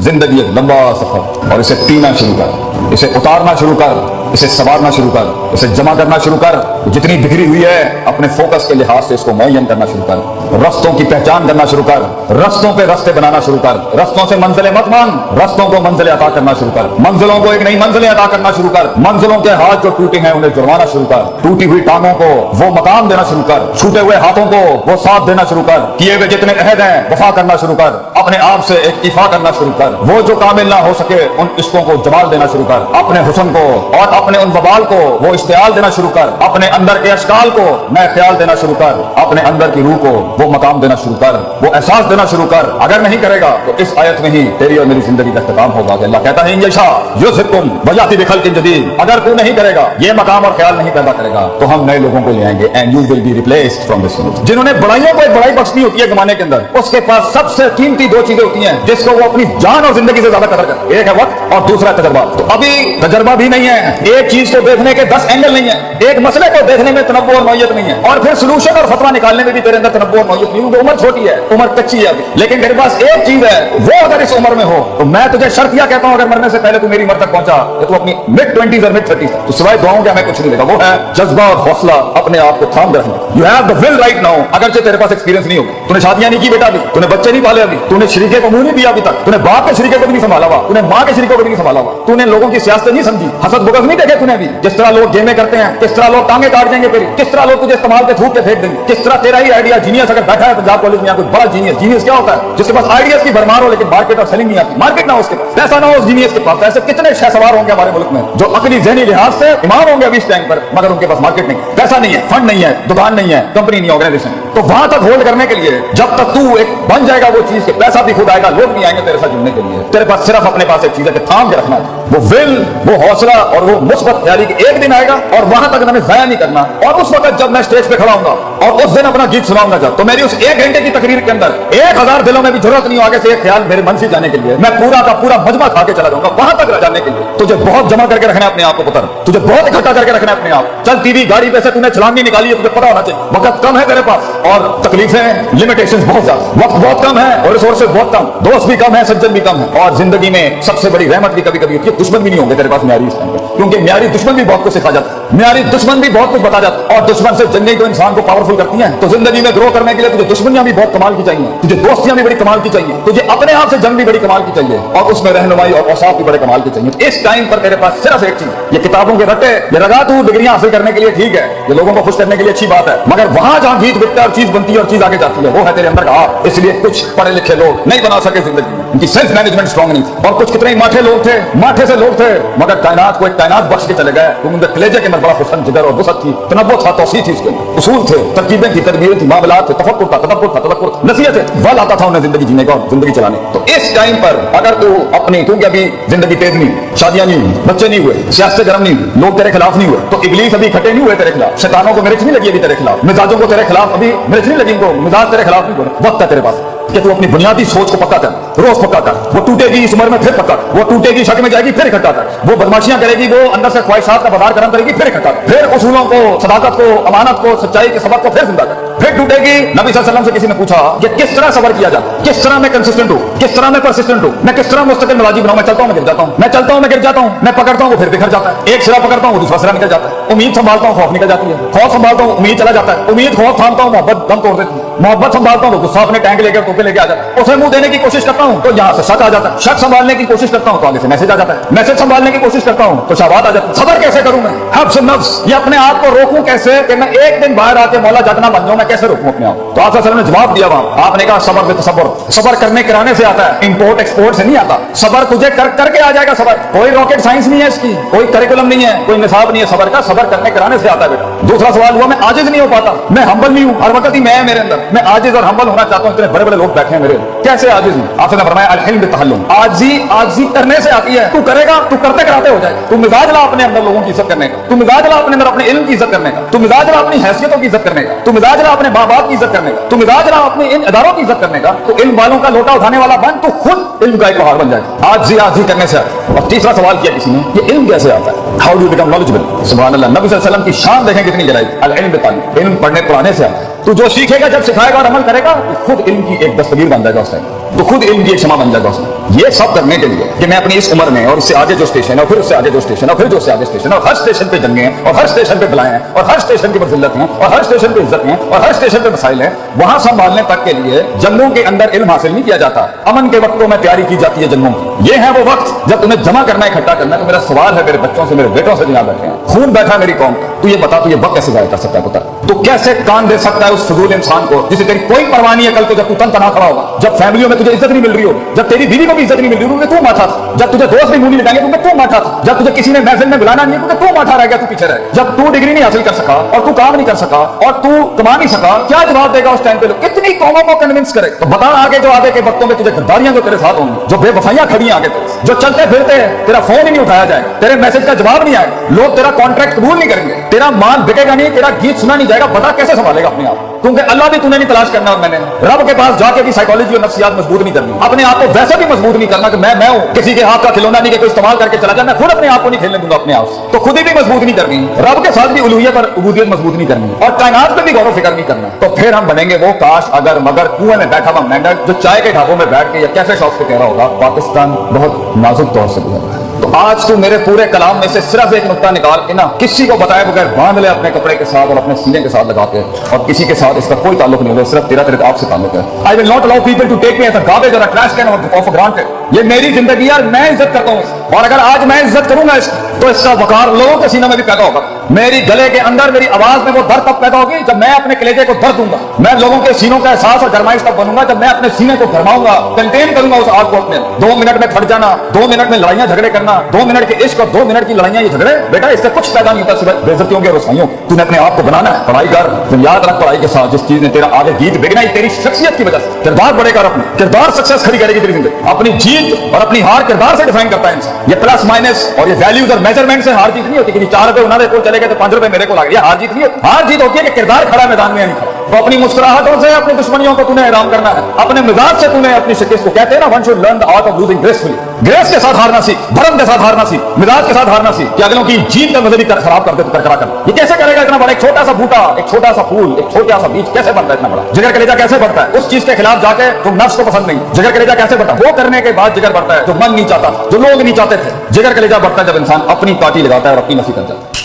जिंदगी एक लंबा सफर, और इसे पीना शुरू कर, इसे उतारना शुरू कर, इसे संवारना शुरू कर, इसे जमा करना शुरू कर। जितनी बिखरी हुई है अपने फोकस के लिहाज से इसको मुअय्यन करना शुरू कर, रस्तों की पहचान करना शुरू कर, रस्तों पे रस्ते बनाना शुरू कर, रस्तों से मंजिलें मत मांग, रस्तों को मंजिलें अता करना शुरू कर, मंजिलों को एक नई मंजिलें अता करना शुरू कर, मंजिलों के हाथ जो टूटे हैं उन्हें जुड़वाना शुरू कर, टूटी हुई टांगों को वो मकाम देना शुरू कर, छूटे हुए हाथों को वो साथ देना शुरू कर, किए हुए जितने अहद हैं वफा करना शुरू कर, अपने आप से इक्तिफा करना शुरू कर, वो जो कामिल ना हो सके उन इश्कों को जमाल देना शुरू कर, अपने हुस्न को और अपने उन बबाल को वो इश्तियाल देना शुरू कर, अपने अंदर के अशकाल को नए ख्याल देना शुरू कर, अपने अंदर की रूह को वो मकाम देना शुरू कर, वो एहसास देना शुरू कर। अगर नहीं करेगा तो इस आयत में ही तेरी और मेरी जिंदगी का इख्तिताम होगा कि अल्लाह कहता है इंशा युज़हिबकुम व याति बिखल्किन जदीद। अगर तू नहीं करेगा, ये मकाम और ख्याल नहीं पैदा करेगा, तो हम नए लोगों को ले आएंगे and you will be replaced from this world. जिन्होंने बड़ाइयों को एक बड़ाई बख्शनी होती है जमाने के अंदर, उसके पास सबसे कीमती दो चीजें होती हैं जिसको वो अपनी जान और जिंदगी से ज्यादा कदर करता है। एक है वक्त और दूसरा है तजर्बा। तो अभी तजर्बा भी नहीं है, एक चीज को देखने के 10 एंगल नहीं है, एक मसले को देखने में तनव्वुर और नौयत नहीं है, और फिर सोल्यूशन और फतवा निकालने में भी तेरे अंदर तनव्वुर और नौयत नहीं है। उम्र छोटी है, उम्र कच्ची है अभी, लेकिन तेरे पास एक चीज है, वो अगर इस उम्र में हो तो मैं तुझे शर्त यह कहता हूं, अगर मरने से पहले तू मेरी उम्र तक पहुंचा तो तू अपनी मिड 20s और मिड 30s तो सिवाय दुआओं के हमें कुछ नहीं देगा। वो है जज्बा और हौसला, अपने आप को थाम रखना। You have the will write now. अगरचे तेरे पास एक्सपीरियंस नहीं होगा, तूने शादियां नहीं की बेटा अभी, तूने बच्चे नहीं पाले अभी, तूने शरीके को मुंह नहीं दिया अभी तक, तूने बाप के शरीके को भी नहीं संभाला हुआ, तूने माँ के शरीकों को भी नहीं संभाला हुआ, तूने लोगों की सियासत नहीं समझी, हसद बुगज नहीं देखे तूने अभी, जिस तरह लोग गेमें करते हैं, किस तरह लोग टांगे काट देंगे तेरी, किस तरह लोग तुझे इस्तेमाल के थूक के फेंक देंगे, किस तरह तेरा ही आइडिया जीनियस अगर बैठा है पंजाब कॉलेज में, कोई बड़ा जीनियस, जीनियस क्या होता है? जिसके पास आइडियाज की भरमार हो लेकिन मार्केट और सेलिंग नहीं आती, मार्केट ना हो उसके पास, पैसा ना हो उस जीनियस के पास। ऐसे कितने शहसवार होंगे हमारे मुल्क में जो अकली ज़हनी लिहाज से इमाम होंगे अभी इस टाइम पर, मगर उनके पास मार्केट नहीं, पैसा नहीं है, फंड नहीं है, दुकान नहीं है, कंपनी नहीं, ऑर्गेनाइजेशन। तो वहां तक होल्ड करने के लिए जब तक तू एक बन जाएगा वो चीज के, पैसा भी खुद आएगा, लोग भी आएंगे तेरे साथ जुड़ने के लिए, तेरे पास सिर्फ अपने पास एक चीज है कि थाम के रखना है, वो विल, वो हौसला और वो मुस्बत ख्याली कि एक दिन आएगा और वहां तक हमें जाया नहीं करना। और उस वक्त जब मैं स्टेज पे खड़ा होऊंगा और उस दिन अपना गीत सुनाऊंगा जब, तो मेरी उस 1 घंटे की तकरीर के अंदर 1000 दिलों में भी जरूरत नहीं हो आगे से एक ख्याल मेरे मन से जाने के लिए, मैं पूरा का पूरा मजमा खा के चला जाऊंगा वहां तक जाने के लिए। तुझे बहुत जमा करके रखना है अपने आप को पुत्र, तुझे बहुत इकट्ठा करके रखना है अपने आप। चल टीवी गाड़ी पे से तूने छलांगी निकाली है, तुझे पता होना चाहिए वक्त कम है तेरे पास और तकलीफें लिमिटेशंस बहुत ज्यादा, वक्त बहुत कम है और रिसोर्सेज बहुत कम, दोस्त भी कम है, सज्जन भी कम है, और जिंदगी में सबसे बड़ी रहमत भी कभी कभी होती है, दुश्मन भी नहीं होंगे तेरे पास म्यारी इस टाइम पे, क्योंकि म्यारी दुश्मन भी बहुत कुछ सिखा जाता है, म्यारी दुश्मन भी बहुत कुछ बता जाता है, और दुश्मन से जंगें तो इंसान को पावरफुल करती हैं। तो जिंदगी में ग्रो करने के लिए तुझे दुश्मनियां भी बहुत कमाल की चाहिए, तुझे दोस्तियां भी बड़ी कमाल की चाहिए, तुझे अपने आप से जंग भी बड़ी कमाल की चाहिए, और उसमें रहनुमाई और औसाफ भी बड़े कमाल की चाहिए। इस टाइम पर तेरे पास सिर्फ एक चीज, ये किताबों के रट्टे, ये लगा तू डिग्रियां हासिल करने के लिए ठीक है, ये लोगों को खुश करने के लिए अच्छी बात है, मगर वहां जहां गीत बिकता है और चीज बनती है और चीज आगे जाती है, वो है तेरे अंदर का आप। इसलिए कुछ पढ़े लिखे लोग नहीं बना सके जिंदगी में, उनकी सेल्फ मैनेजमेंट स्ट्रॉन्ग नहीं थी, और कुछ कितने ही माठे लोग थे, माठे से लोग थे, मगर कायनात को एक कायनात बख्श के चले गए। उनके कलेजे के अंदर बड़ा हुस्न, जिगर और वसअत थी, तनव्वुर था, तौसीह थी, उसके उसूल थे, तरकीबें थी, तदबीरें थी, मामलात थे, तफक्कुर था, तदब्बुर था, तदब्बुर था, नसीहत है, बल आता था उन्हें जिंदगी जीने का और जिंदगी चलाने। तो इस टाइम पर अगर तू अपनी, क्योंकि अभी जिंदगी तेज नहीं, शादियां नहीं हुई, बच्चे नहीं हुए, सियासत गर्म नहीं हुई, लोग तेरे खिलाफ नहीं हुए, तो इब्लीस अभी इकट्ठे नहीं हुए तेरे खिलाफ, शैतानों को मिर्च नहीं लगी अभी तेरे खिलाफ, मिजाजों को तेरे खिलाफ अभी मिर्च नहीं लगी, उनको मिजाज तेरे खिलाफ नहीं बोले। वक्त है तेरे पास कि तू अपनी बुनियादी सोच को पक्का कर, रोज पक्का कर, वो टूटेगी इस उम्र में फिर पक्का कर, वो टूटेगी शक में जाएगी फिर इकट्ठा कर, वो बदमाशियां करेगी, वो अंदर से ख्वाहिशात का बाजार गर्म करेगी फिर इकट्ठा कर, फिर उसूलों को, सदाकत को, अमानत को, सच्चाई के सबक को फिर जिंदा कर, फिर टूटेगी। नबी सल्लल्लाहु अलैहि वसल्लम से किसी ने पूछा कि किस तरह सब्र किया जाता, किस तरह मैं कंसिस्टेंट हूं, किस तरह मैं परसिस्टेंट हूं, मैं किस तरह मुस्तकिल मिजाजी बनाऊं, मैं चलता हूं मैं गिर जाता हूं, मैं चलता हूं मैं गिर जाता हूं, मैं पकड़ता हूं वो फिर बिखर जाता है, एक सिरा पकड़ता हूं दूसरा सिरा निकल जाता है, उम्मीद संभालता हूं खौफ निकल जाती है, खौफ संभालता हूं उम्मीद चला जाता है, उम्मीद खौफ थामता हूं मोहब्बत दम तोड़ देती है, मोहब्बत संभालता हूं तो गुस्सा अपने टैंक लेकर टोपे लेके आ जाता है, उसे मुंह देने की कोशिश करता हूं तो यहां से शक आ जाता है, शक संभालने की कोशिश करता हूं तो आगे से मैसेज आ जाता है, मैसेज संभालने की कोशिश करता हूं तो शहवात आ जाता है। सबर कैसे करूं मैं, हब्स नफ्स, ये अपने आप को रोकूं कैसे कि मैं एक दिन बाहर आके मौला जगना बन जाऊं, मैं कैसे रोकूं अपने आप। तो आप ने जवाब दिया वहां, आपने कहा सबर तसब्बुर, सबर करने कराने से आता है, इंपोर्ट एक्सपोर्ट से नहीं आता, सबर तुझे करके आ जाएगा। सबर कोई रॉकेट साइंस नहीं है, इसकी कोई करिकुलम नहीं है, कोई निसाब नहीं है सबर का, सबर करने कराने से आता है बेटा। दूसरा सवाल हुआ मैं आजिज नहीं हो पाता, मैं हम्बल नहीं हूं, हर वक्त ही मैं मेरे अंदर, मैं आजिज और हम्बल होना चाहता हूं, इतने बड़े बड़े लोग बैठे हैं मेरे, कैसे आजिज हूं? आपने फरमाया अल हिल्म बितहल्लुम, आजिजी करने से आती है, तू करेगा, तू करते कराते हो जाएगा। तू मिजाज ला अपने अंदर लोगों की इज्जत करने का, तू मिजाज ला अपने अंदर अपने इल्म की इज्जत करने का, तू मिजाज ला अपनी हैसियतों की इज्जत करने का, तू मिजाज ला अपने माँ बाप की इज्जत करने का, तू मिजाज ला अपने इन इदारों की इज्जत करने का, तो इल्म वालों का लोटा उठाने वाला बन, तो खुद इल्म का एक पहाड़ बन जाएगा। आजी करने से आता है। और तीसरा सवाल किया किसी ने, ये इल्म कैसे आता है, हाउ डू बिकम नॉलेजेबल? सुभान अल्लाह, नबी सल्लल्लाहु अलैहि वसल्लम की शान देखें कितनी गहराई, अल इल्म बिताल्लुम, इल्म पढ़ने पढ़ाने से आता है। तू जो सीखेगा जब सिखाएगा और अमल करेगा तो खुद इल्म की एक दस्तगीर बन जाएगा उस टाइम, तो खुद इल्म की एक क्षमा बन जाएगा उसमें। ये सब करने के लिए कि मैं अपनी इस उम्र में और इससे आगे जो स्टेशन है और फिर उससे आगे जो स्टेशन और फिर जो उससे आगे स्टेशन और हर स्टेशन पे जंगे हैं और हर स्टेशन पे बलाएं हैं और हर स्टेशन की फजिलत हैं और हर स्टेशन पे इज्जत हैं और हर स्टेशन पे मसाइल हैं, वहां संभालने तक के लिए जंगों के अंदर इल्म हासिल नहीं किया जाता। अमन के वक्तों में तैयारी की जाती है जंगों की। ये है वो वक्त जब तुम्हें जमा करना है, इकट्ठा करना है। तो मेरा सवाल है मेरे बच्चों से, मेरे बेटों से, यहाँ बैठे हैं, खून बैठा मेरी कौम, तू ये बता, तू ये वक्त कैसे जाया कर सकता है पुत्र? तू कैसे कान दे सकता है उस फजूल इंसान को जिसे तेरी कोई परवाह नहीं है? कल को जब तू तन तना खड़ा होगा, जब फैमिलियों में तुझे इज्जत नहीं मिल रही हो, जब तेरी बीवी को भी इज्जत नहीं मिल रही होगी, तू माठा था। जब तुझे दोस्त भी मुंह नहीं लगाएंगे, तू माठा था। जब तुझे किसी ने महफिल में बुलाना नहीं है, तू माठा रह गया, तू पीछे रह। जब तू डिग्री नहीं हासिल कर सका और तू काम नहीं कर सका और तू कमा नहीं सका, क्या जवाब देगा उस टाइम पे? लोग कितनी कौमों को कन्विंस करे? तो बता आगे जो आगे के वक्तों में तुझे गद्दारियां जो तेरे साथ होंगी, जो बेवफाइयां खड़ी आगे, जो चलते फिरते तेरा फोन ही नहीं उठाया जाएगा, तेरे मैसेज का जवाब नहीं आएगा, लोग तेरा कॉन्ट्रैक्ट कबूल नहीं करेंगे, तेरा माल बिकेगा नहीं, तेरा गीत सुना नहीं जाएगा, बता कैसे संभालेगा अपने आप? क्योंकि अल्लाह भी तूने नहीं तलाश करना और मैंने रब के पास जाके भी साइकोलॉजी और नफ्सियात मजबूत नहीं करनी, अपने आप को वैसे भी मजबूत नहीं करना कि मैं हूं, किसी के हाथ का खिलौना नहीं कि कोई इस्तेमाल करके चला जाए, मैं खुद अपने आप को नहीं खेलने दूंगा अपने आप से, तो खुद ही भी मजबूत नहीं करनी, रब के साथ भी उलूहियत और उबूदियत मजबूत नहीं करनी और कायनात पे भी गौर फिक्र नहीं करना। तो फिर हम बनेंगे वो काश अगर मगर कुएं में बैठा हुआ मेंढक जो चाय के ढाबों में बैठ के या कैफे शॉप पे कह रहा होगा पाकिस्तान बहुत नाजुक तौर से गुजर रहा है। तो आज तू मेरे पूरे कलाम में से सिर्फ एक नुक्ता निकाल के ना किसी को बताए बगैर बांध ले अपने कपड़े के साथ और अपने सीने के साथ लगा के, और किसी के साथ इसका कोई ताल्लुक नहीं होगा, सिर्फ तेरे आपसे ताल्लुक है। I will not allow people to take me as a garbage or a trash can of granted. ये मेरी जिंदगी है और मैं इज्जत करता हूं, और अगर आज मैं इज्जत करूंगा तो इसका वकार लोगों के सीनों में भी पैदा होगा। मेरी गले के अंदर मेरी आवाज में वो दर्द तब पैदा होगी जब मैं अपने कलेजे को दर्द दूंगा। मैं लोगों के सीनों का एहसास और गरमाइश तब बनूंगा जब मैं अपने सीने को गरमाऊंगा, कंटेन करूंगा उस आग को अपने। 2 मिनट में फट जाना, 2 मिनट में लड़ाइयां झगड़े करना, 2 मिनट के इश्क और 2 मिनट की लड़ाइयां ये झगड़े, बेटा इससे कुछ पैदा नहीं होता सिवाय बेइज्जतियों के और रसवाइयों के। तूने अपने आप को बनाना है, पढ़ाई कर, तुम याद रख पढ़ाई के साथ जिस चीज ने तेरा आगे जीत बिगना ही तेरी शख्सियत की वजह से। किरदार बढ़ेगा और अपने किरदार सक्सेस खड़ी करेगी तेरी जिंदगी। अपनी जीत और अपनी हार किरदार से डिफाइन करता है इंसान। ये प्लस माइनस और ये वैल्यूज और मेजरमेंट से हार जीत नहीं होती कि 4 रुपए उन्होंने को चले गए तो 5 रुपए मेरे को लग गया। हार जीत नहीं होती, हार जीत होती है कि किरदार खड़ा मैदान में नहीं खड़ा। तो अपनी मुस्कुराहटों से अपनी दुश्मनियों को तूने हैरान करना है, अपने मिजाज से तूने अपनी शिकस्त को, कहते हैं ना one should learn the art of losing gracefully. Grace के साथ हारना सीख, भरम के साथ हारना सीख, मिजाज के साथ हारना सीख कि अगलों की जीत का नजर ही खराब कर दे करकरा कर। ये कैसे करेगा इतना बड़ा? एक छोटा सा बूटा, एक छोटा सा फूल, एक छोटा सा बीज कैसे बनता है इतना बड़ा? जिगर कलेजा कैसे बढ़ता है? उस चीज के खिलाफ जाके तुम नफ्स को पसंद नहीं, जिगर कलेजा कैसे बढ़ता है? वो करने के बाद जिगर बढ़ता है जो मन नहीं चाहता, जो लोग नहीं चाहते थे। जिगर कलेजा बढ़ता है जब इंसान अपनी पार्टी लगाता है और अपनी नफी कर जाता है।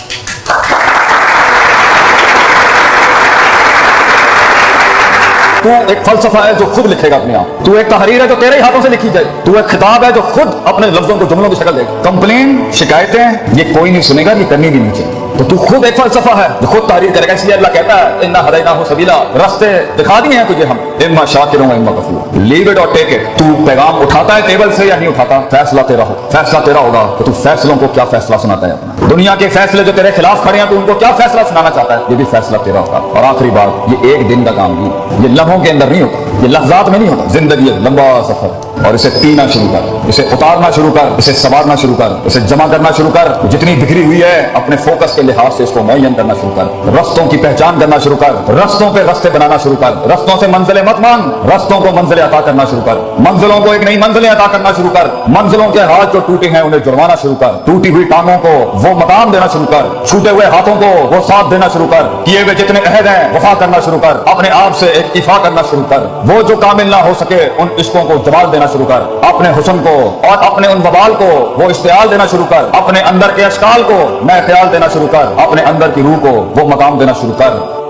तू एक फलसफा है जो खुद लिखेगा अपने आप, तू एक तहरीर है जो तेरे हाथों से लिखी जाए, तू एक खिताब है जो खुद अपने लफ्जों को जुमलों की शक्ल दे। कंप्लेन, शिकायतें ये कोई नहीं सुनेगा, ये करनी भी नहीं चाहिए। तो तू खुद एक फलसफा है जो खुद तहरीर करेगा। इसलिए अल्लाह कहता है इन्ना हदैनाहु सबीला, रास्ते दिखा दिए हैं तुझे हम, इम्मा शाकिर व इम्मा कफूर, लीव इट और टेक इट। तू पैगाम उठाता है टेबल से या नहीं उठाता, फैसला तेरा हो, फैसला तेरा होगा कि तू फैसलों को क्या फैसला सुनाता है अपना। दुनिया के फैसले जो तेरे खिलाफ खड़े हैं तू उनको क्या फैसला सुनाना चाहता है, ये भी फैसला तेरा होगा। और आखिरी बात, ये एक दिन का काम नहीं, ये लम्हों के अंदर नहीं होता, ये लफ्जात में नहीं होता। जिंदगी एक लंबा सफर, और इसे पीना शुरू कर, इसे उतारना शुरू कर, इसे संवारना शुरू कर, इसे जमा करना शुरू कर। जितनी बिखरी हुई है अपने फोकस के लिहाज से इसको मुअय्यन करना शुरू कर, रस्तों की पहचान करना शुरू कर, रस्तों पे रस्ते बनाना शुरू कर, रस्तों से मंजिलें मत मांग, रस्तों को मंजिलें अता करना शुरू कर, मंजिलों को एक नई मंजिलें अता करना शुरू कर, मंजिलों के हाथ जो टूटे हैं उन्हें जुड़वाना शुरू कर, टूटी हुई टांगों को वो मकाम देना शुरू कर, छूटे हुए हाथों को वो साथ देना शुरू कर, किए हुए जितने अहद हैं वफा करना शुरू कर, अपने आप से एक इफा करना शुरू कर, वो जो कामिल ना हो सके उन इश्कों को जवाल देना शुरू कर, अपने हुस्न को और अपने उन बवाल को वो इश्तियाल देना शुरू कर, अपने अंदर के अशकाल को नए ख्याल देना शुरू कर, अपने अंदर की रूह को वो मकाम देना शुरू कर।